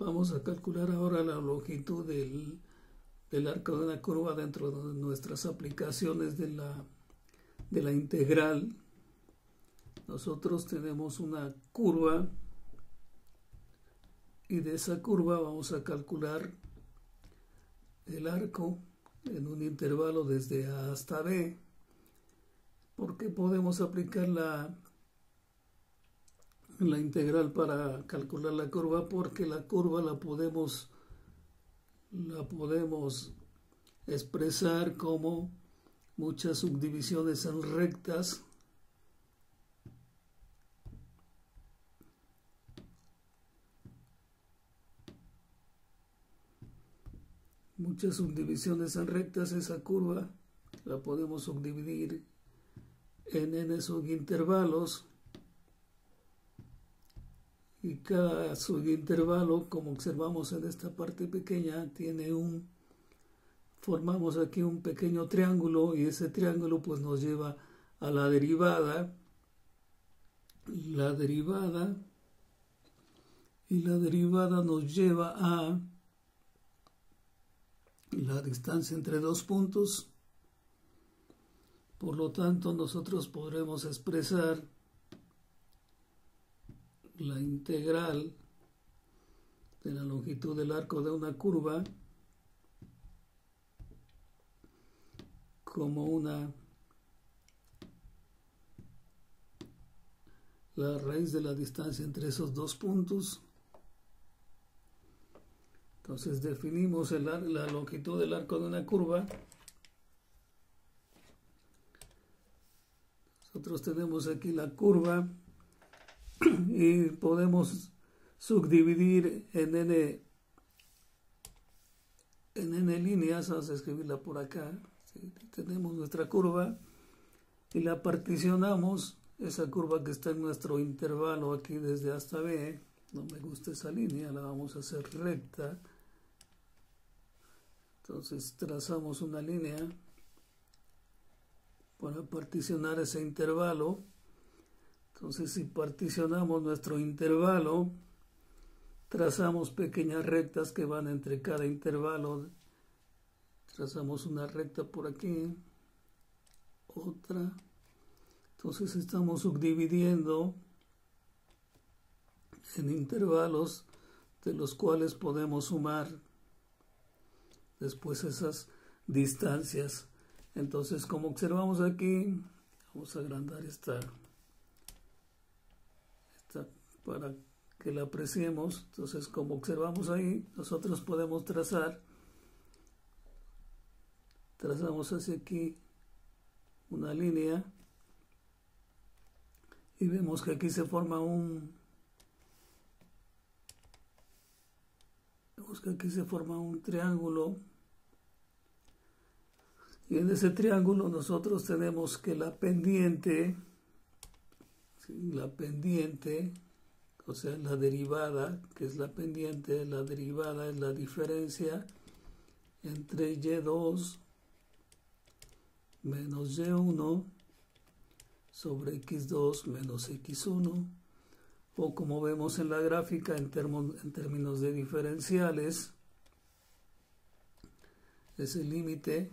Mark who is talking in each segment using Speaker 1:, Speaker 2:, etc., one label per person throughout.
Speaker 1: Vamos a calcular ahora la longitud del arco de una curva dentro de nuestras aplicaciones de la integral. Nosotros tenemos una curva y de esa curva vamos a calcular el arco en un intervalo desde A hasta B. ¿Por qué podemos aplicar la integral para calcular la curva? Porque la curva la podemos expresar como muchas subdivisiones en rectas esa curva la podemos subdividir en n subintervalos, y cada subintervalo, como observamos en esta parte pequeña, formamos aquí un pequeño triángulo, y ese triángulo pues nos lleva a la derivada, y la derivada nos lleva a la distancia entre dos puntos. Por lo tanto, nosotros podremos expresar la integral de la longitud del arco de una curva como la raíz de la distancia entre esos dos puntos. Entonces definimos la longitud del arco de una curva. Nosotros tenemos aquí la curva y podemos subdividir en n líneas. Vamos a escribirla por acá. ¿Sí? Tenemos nuestra curva y la particionamos, esa curva que está en nuestro intervalo aquí desde A hasta B. No me gusta esa línea, la vamos a hacer recta. Entonces trazamos una línea para particionar ese intervalo. Entonces, si particionamos nuestro intervalo, trazamos pequeñas rectas que van entre cada intervalo. Trazamos una recta por aquí, otra. Entonces estamos subdividiendo en intervalos de los cuales podemos sumar después esas distancias. Entonces, como observamos aquí, vamos a agrandar esta para que la apreciemos. Entonces, como observamos ahí, nosotros podemos trazamos hacia aquí una línea y vemos que aquí se forma un triángulo, y en ese triángulo nosotros tenemos que la pendiente, o sea, la derivada, que es la pendiente, la derivada es la diferencia entre y2 menos y1 sobre x2 menos x1, o como vemos en la gráfica en términos de diferenciales, ese límite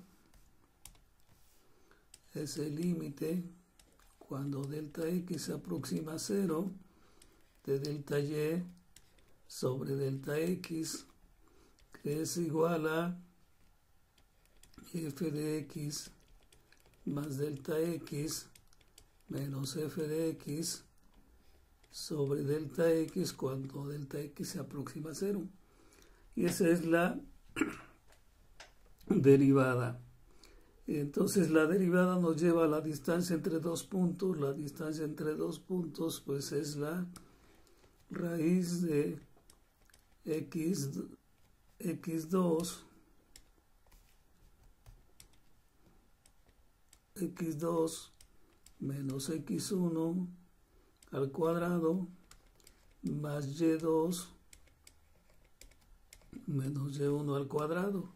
Speaker 1: cuando delta x se aproxima a 0 de delta y sobre delta x, que es igual a f de x más delta x menos f de x sobre delta x cuando delta x se aproxima a 0. Y esa es la derivada. Entonces la derivada nos lleva a la distancia entre dos puntos. La distancia entre dos puntos pues es la raíz de x2 menos x1 al cuadrado más y2 menos y1 al cuadrado,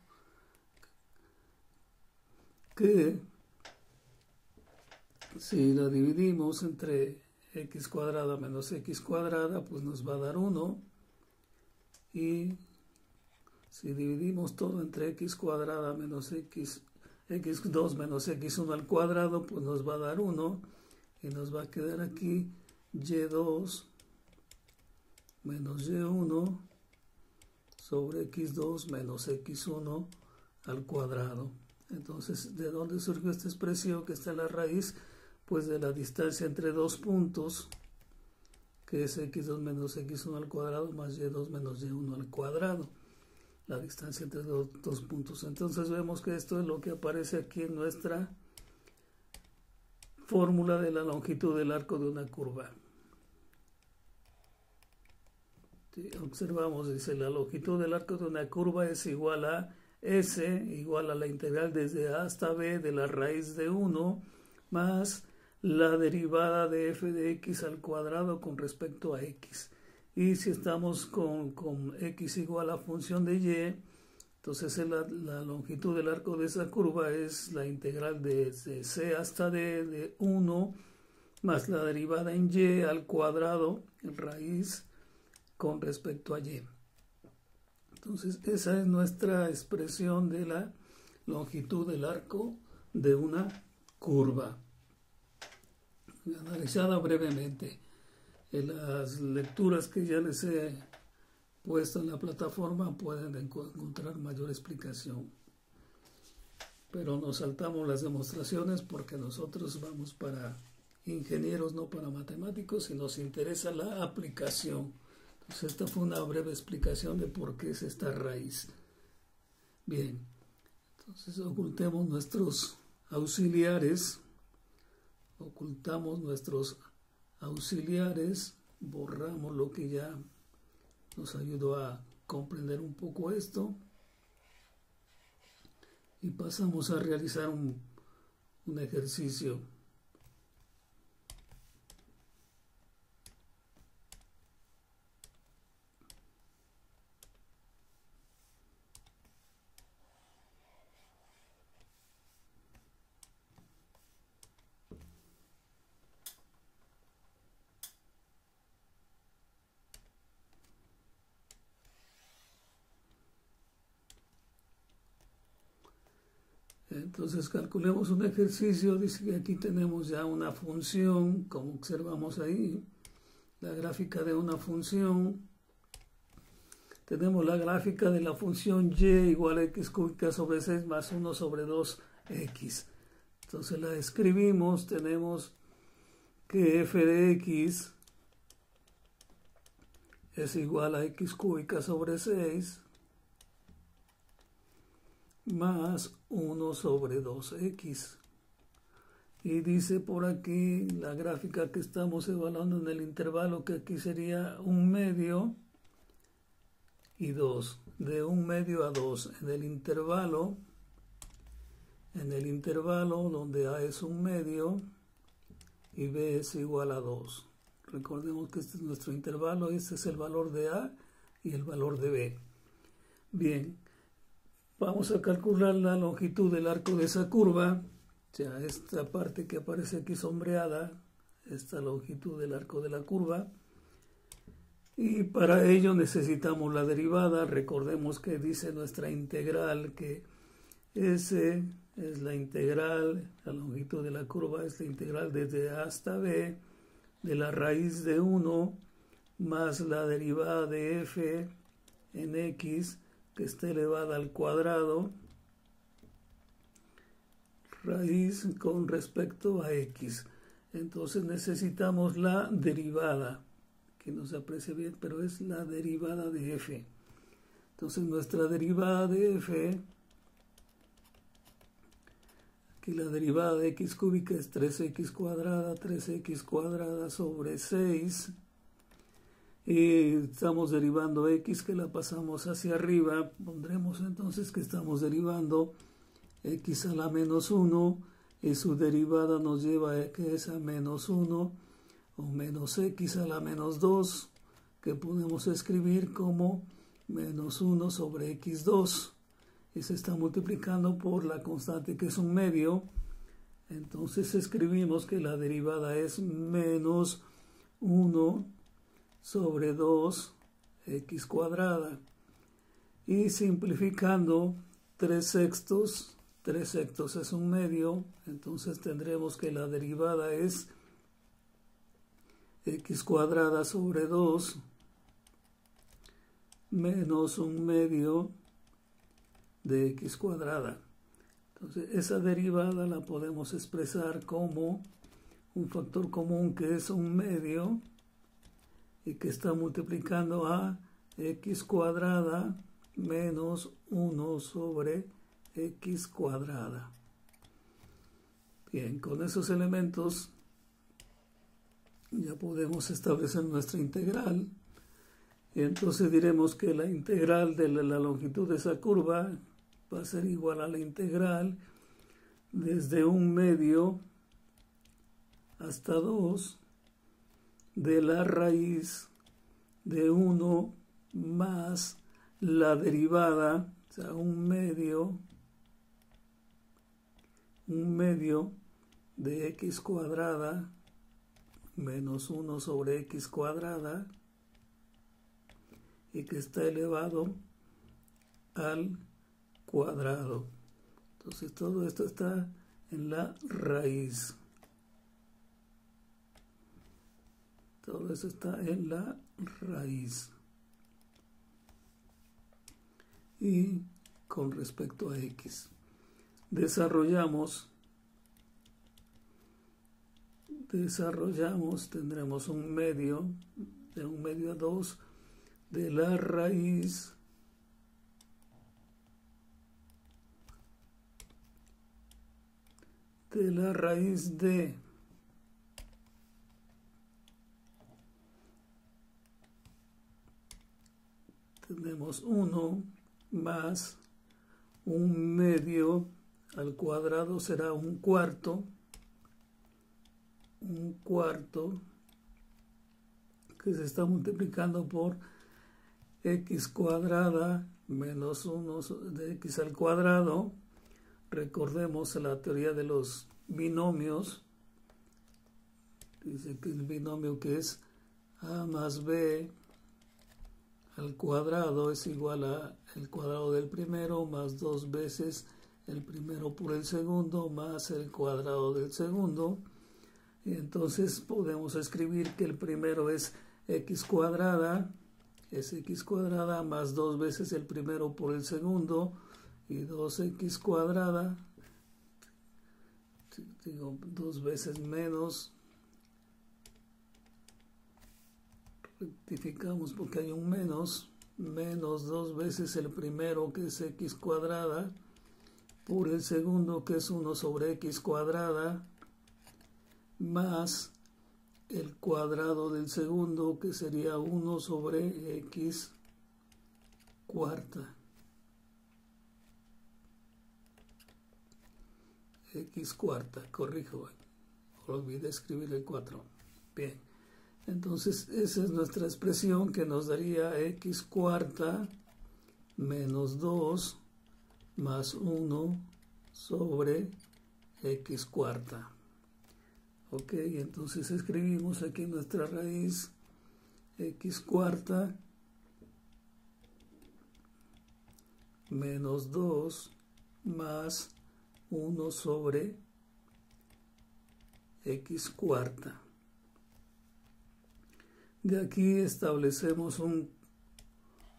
Speaker 1: que si la dividimos entre x cuadrada menos x cuadrada, pues nos va a dar 1, y si dividimos todo entre x cuadrada menos x2 menos x1 al cuadrado, pues nos va a dar 1 y nos va a quedar aquí y2 menos y1 sobre x2 menos x1 al cuadrado. Entonces, ¿de dónde surgió esta expresión que está en la raíz? Pues de la distancia entre dos puntos, que es x2 menos x1 al cuadrado más y2 menos y1 al cuadrado. La distancia entre dos puntos. Entonces vemos que esto es lo que aparece aquí en nuestra fórmula de la longitud del arco de una curva. Sí, observamos, dice, la longitud del arco de una curva es igual a S, igual a la integral desde A hasta B de la raíz de 1 más la derivada de f de x al cuadrado con respecto a x. Y si estamos con x igual a función de y, entonces la longitud del arco de esa curva es la integral desde c hasta d de 1 más la derivada en y al cuadrado, en raíz, con respecto a y. Entonces esa es nuestra expresión de la longitud del arco de una curva. Analizada brevemente. En las lecturas que ya les he puesto en la plataforma pueden encontrar mayor explicación. Pero nos saltamos las demostraciones porque nosotros vamos para ingenieros, no para matemáticos, y nos interesa la aplicación. Entonces esta fue una breve explicación de por qué es esta raíz. Bien, entonces ocultemos nuestros auxiliares. Ocultamos nuestros auxiliares, borramos lo que ya nos ayudó a comprender un poco esto y pasamos a realizar un ejercicio. Entonces calculemos un ejercicio. Dice que aquí tenemos ya una función, como observamos ahí, la gráfica de una función. Tenemos la gráfica de la función y igual a x cúbica sobre 6 más 1 sobre 2x. Entonces la escribimos, tenemos que f de x es igual a x cúbica sobre 6 más 1 sobre 2x. Y dice por aquí la gráfica que estamos evaluando en el intervalo, que aquí sería 1/2 y 2, de 1/2 a 2 en el intervalo donde a es 1/2 y b es igual a 2. Recordemos que este es nuestro intervalo, este es el valor de a y el valor de b. Bien, vamos a calcular la longitud del arco de esa curva. O sea, esta parte que aparece aquí sombreada, esta longitud del arco de la curva. Y para ello necesitamos la derivada. Recordemos que dice nuestra integral que S es la integral, la longitud de la curva es la integral desde A hasta B de la raíz de 1 más la derivada de f en x que está elevada al cuadrado, raíz con respecto a x. Entonces necesitamos la derivada, que no se aprecia bien, pero es la derivada de f. Entonces nuestra derivada de f, aquí la derivada de x cúbica es 3x cuadrada sobre 6. Y estamos derivando x, que la pasamos hacia arriba. Pondremos entonces que estamos derivando x a la menos 1 y su derivada nos lleva a que es a menos 1 o menos x a la menos 2, que podemos escribir como menos 1 sobre x2 y se está multiplicando por la constante que es 1/2. Entonces escribimos que la derivada es menos 1 sobre 2x cuadrada. Y simplificando, 3/6, 3/6 es 1/2, entonces tendremos que la derivada es x cuadrada sobre 2 menos 1/2 de x cuadrada. Entonces esa derivada la podemos expresar como un factor común que es 1/2 y que está multiplicando a x cuadrada menos 1 sobre x cuadrada. Bien, con esos elementos ya podemos establecer nuestra integral. Y entonces diremos que la integral de la longitud de esa curva va a ser igual a la integral desde 1/2 hasta 2 de la raíz de 1 más la derivada, o sea, 1/2 de x cuadrada menos 1 sobre x cuadrada y que está elevado al cuadrado. Entonces todo esto está en la raíz. Todo eso está en la raíz. Y con respecto a x, desarrollamos, tendremos 1/2, de 1/2 a 2, de la raíz de tenemos 1 más 1/2 al cuadrado será 1/4, que se está multiplicando por x cuadrada menos 1 de x al cuadrado. Recordemos la teoría de los binomios. Dice que el binomio que es a más b al cuadrado es igual a el cuadrado del primero más 2 veces el primero por el segundo más el cuadrado del segundo. Y entonces podemos escribir que el primero es x cuadrada más 2 veces el primero por el segundo y 2x cuadrada, digo 2 veces menos, rectificamos porque hay un menos 2 veces el primero que es x cuadrada por el segundo que es 1 sobre x cuadrada más el cuadrado del segundo que sería 1 sobre x cuarta. X cuarta, corrijo, olvidé escribir el 4. Bien, entonces esa es nuestra expresión que nos daría x cuarta menos 2 más 1 sobre x cuarta. Ok, entonces escribimos aquí nuestra raíz x cuarta menos 2 más 1 sobre x cuarta. De aquí establecemos un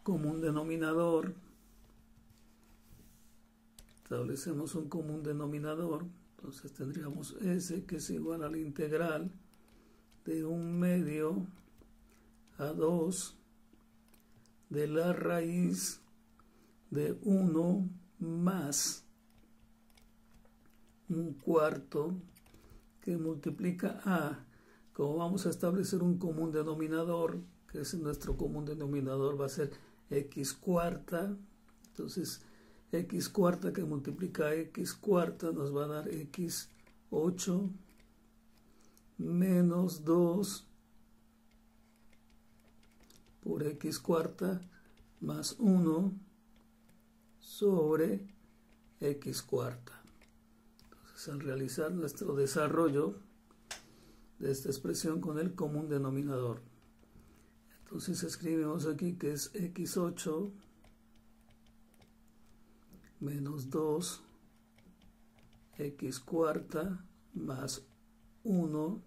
Speaker 1: común denominador. Entonces tendríamos s que es igual a la integral de 1/2 a 2 de la raíz de 1 más 1/4 que multiplica a, como vamos a establecer un común denominador, que es nuestro común denominador va a ser x cuarta, entonces x cuarta que multiplica a x cuarta nos va a dar x 8 menos 2 por x cuarta más 1 sobre x cuarta. Entonces, al realizar nuestro desarrollo de esta expresión con el común denominador, entonces escribimos aquí que es x8 menos 2x cuarta más 1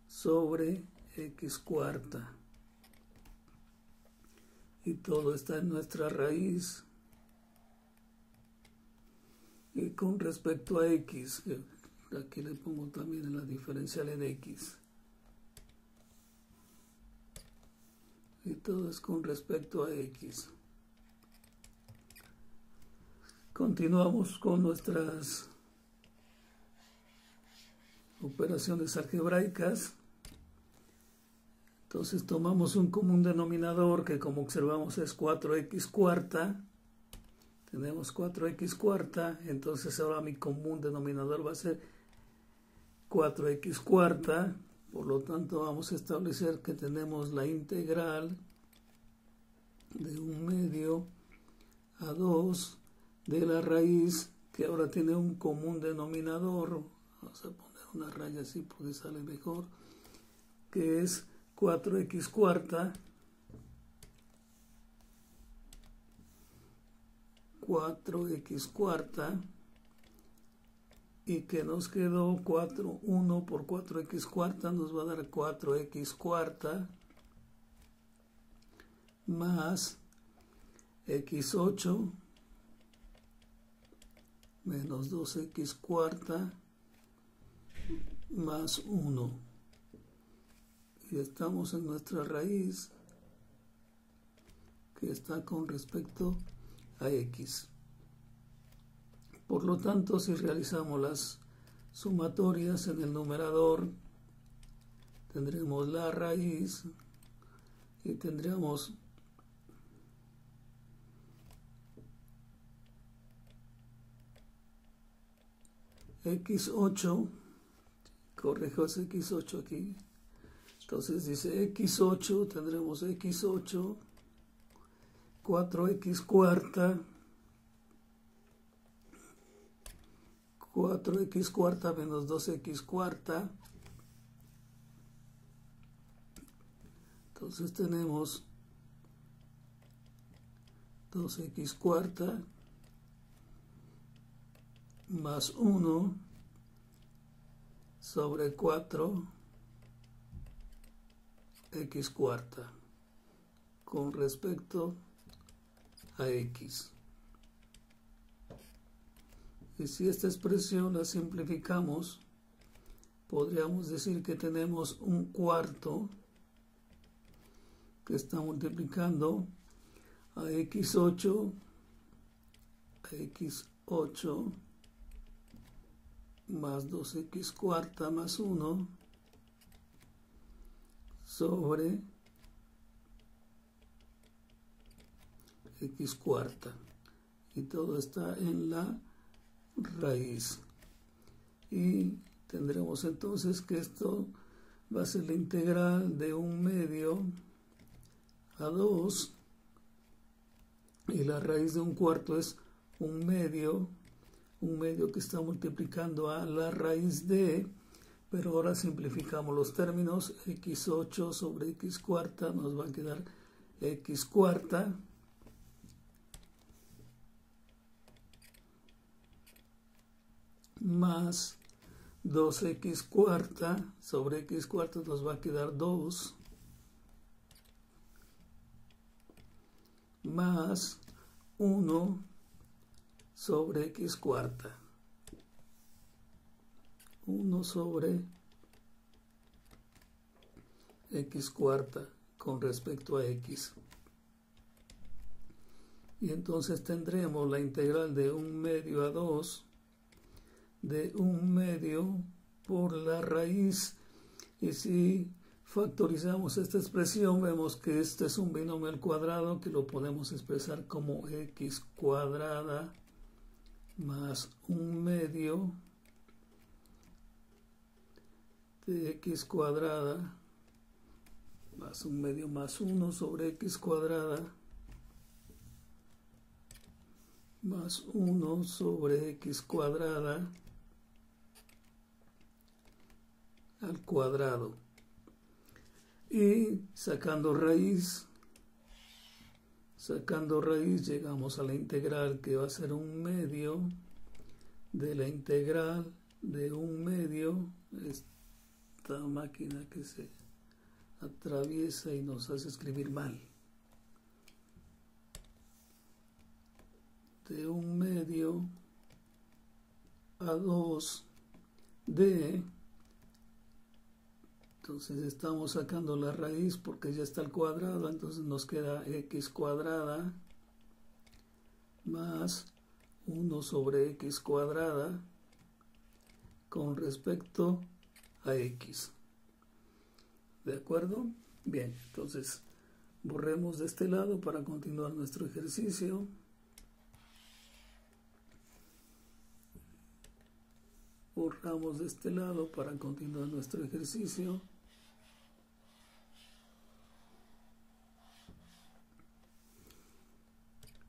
Speaker 1: sobre x cuarta. Y todo está en nuestra raíz. Y con respecto a x, aquí le pongo también la diferencial en x. Y todo es con respecto a x. Continuamos con nuestras operaciones algebraicas. Entonces tomamos un común denominador que, como observamos, es 4x cuarta. Tenemos 4x cuarta, entonces ahora mi común denominador va a ser 4x cuarta. Por lo tanto, vamos a establecer que tenemos la integral de 1/2 a 2 de la raíz, que ahora tiene un común denominador. Vamos a poner una raya así porque sale mejor, que es 4x cuarta, 4x cuarta, y que nos quedó 1 por 4x cuarta nos va a dar 4x cuarta más x8 menos 2x cuarta más 1. Y estamos en nuestra raíz, que está con respecto a x. Por lo tanto, si realizamos las sumatorias en el numerador, tendremos la raíz y tendríamos x8, corrijo ese x8 aquí, entonces dice x8, tendremos x8, 4x cuarta, 4x cuarta menos 2x cuarta. Entonces tenemos 2x cuarta más 1 sobre 4x cuarta con respecto a x. Y si esta expresión la simplificamos, podríamos decir que tenemos un cuarto que está multiplicando a x8 más 2x cuarta más 1 sobre x cuarta. Y todo está en la raíz. Y tendremos entonces que esto va a ser la integral de 1/2 a 2, y la raíz de 1/4 es 1/2, 1/2 que está multiplicando a la raíz de, pero ahora simplificamos los términos, x8 sobre x cuarta nos va a quedar x cuarta más 2x cuarta sobre x cuarta nos va a quedar 2 más 1 sobre x cuarta. 1 sobre x cuarta con respecto a x. Y entonces tendremos la integral de 1/2 a 2 de 1/2 por la raíz. Y si factorizamos esta expresión, vemos que este es un binomio al cuadrado que lo podemos expresar como x cuadrada más 1/2 de x cuadrada más 1/2 más 1 sobre x cuadrada más 1 sobre x cuadrada al cuadrado. Y sacando raíz Sacando raíz llegamos a la integral, que va a ser 1/2 de la integral de 1/2. Esta máquina que se atraviesa y nos hace escribir mal. De 1/2 a 2 de... Entonces estamos sacando la raíz porque ya está al cuadrado, entonces nos queda x cuadrada más 1 sobre x cuadrada con respecto a x. ¿De acuerdo? Bien, entonces borremos de este lado para continuar nuestro ejercicio. Borramos de este lado para continuar nuestro ejercicio.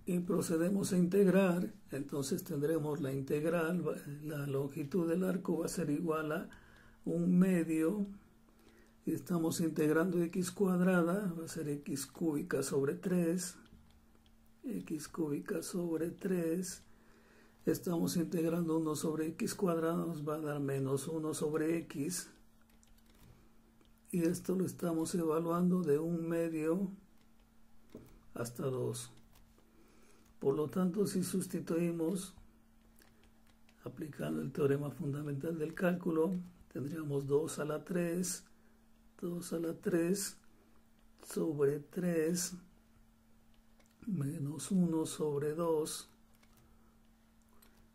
Speaker 1: Y procedemos a integrar. Entonces tendremos la integral, la longitud del arco va a ser igual a 1/2. Y estamos integrando x cuadrada, va a ser x cúbica sobre 3. X cúbica sobre 3. Estamos integrando 1 sobre x cuadrado, nos va a dar menos 1 sobre x. Y esto lo estamos evaluando de 1/2 hasta 2. Por lo tanto, si sustituimos, aplicando el teorema fundamental del cálculo, tendríamos 2 a la 3 sobre 3 menos 1 sobre 2.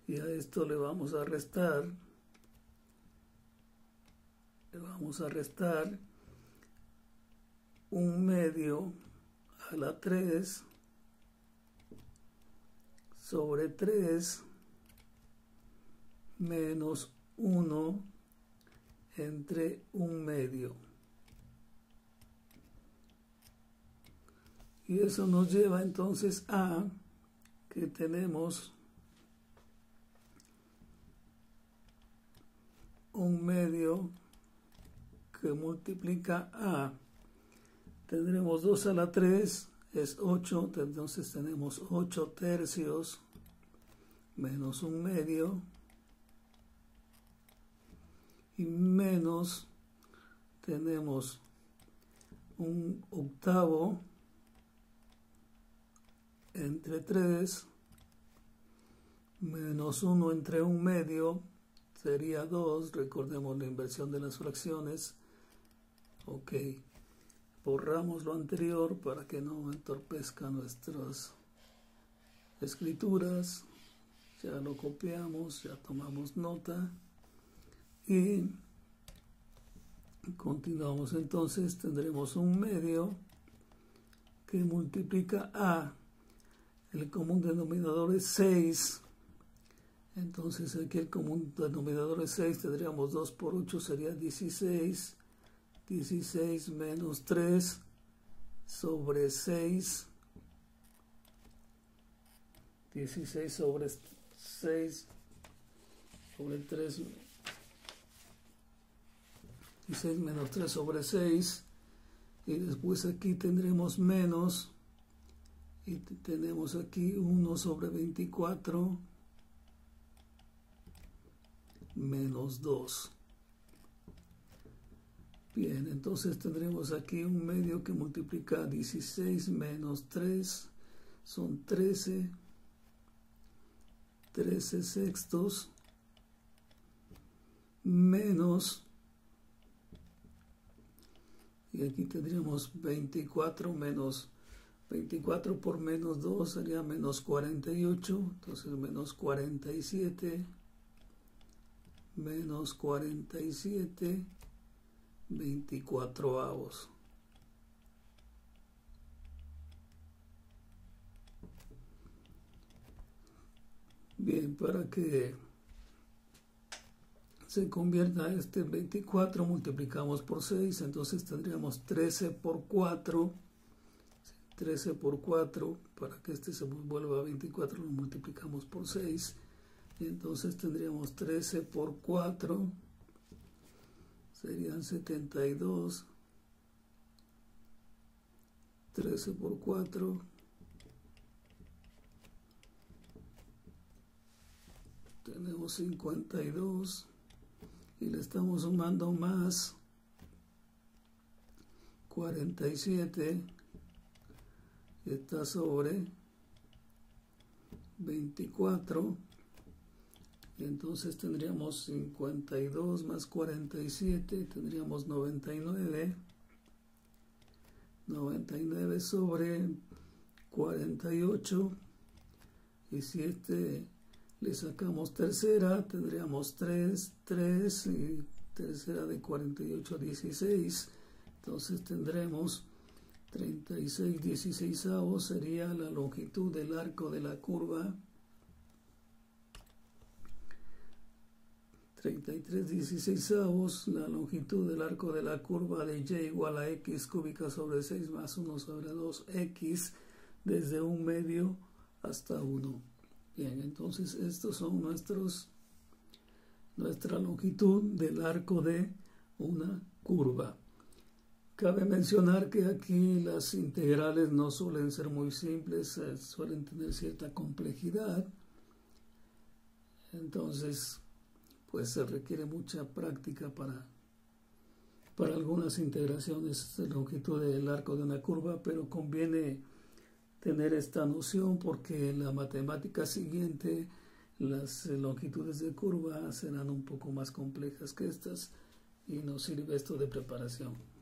Speaker 1: Y a esto le vamos a restar 1/2 a la 3 sobre 3 menos 1 entre 1/2. Y eso nos lleva entonces a que tenemos 1/2 que multiplica a, tendremos 2 a la 3 es 8, entonces tenemos 8 tercios menos 1/2 y menos tenemos 1/8 entre 3 menos 1 entre 1/2 sería 2. Recordemos la inversión de las fracciones. Ok, borramos lo anterior para que no entorpezca nuestras escrituras. Ya lo copiamos, ya tomamos nota y continuamos. Entonces tendremos 1/2 que multiplica a, el común denominador es 6. Entonces aquí el común denominador es 6, tendríamos 2 por 8 sería 16. 16 menos 3 sobre 6. 16 sobre 6 sobre 3. 16 menos 3 sobre 6. Y después aquí tendremos menos. Y tenemos aquí 1 sobre 24 menos 2. Bien, entonces tendremos aquí 1/2 que multiplica 16 menos 3, son 13 sextos, menos, y aquí tendríamos 24 menos, 24 por menos 2 sería menos 48, entonces menos 47, menos 47, 24avos. Bien, para que se convierta este 24, multiplicamos por 6, entonces tendríamos 13 por 4, 13 por 4, para que este se vuelva a 24 lo multiplicamos por 6, y entonces tendríamos 13 por 4, serían 72, 13 por 4, tenemos 52 y le estamos sumando más 47, está sobre 24, y entonces tendríamos 52 más 47, tendríamos 99 sobre 48, y si le sacamos tercera, tendríamos 3, y tercera de 48, 16, entonces tendremos 36 16avos, sería la longitud del arco de la curva. 33 16avos, la longitud del arco de la curva de y igual a x cúbica sobre 6 más 1 sobre 2x desde 1/2 hasta 1. Bien, entonces estos son nuestra longitud del arco de una curva. Cabe mencionar que aquí las integrales no suelen ser muy simples, suelen tener cierta complejidad. Entonces, pues se requiere mucha práctica para algunas integraciones de longitud del arco de una curva, pero conviene tener esta noción porque en la matemática siguiente las longitudes de curva serán un poco más complejas que estas y nos sirve esto de preparación.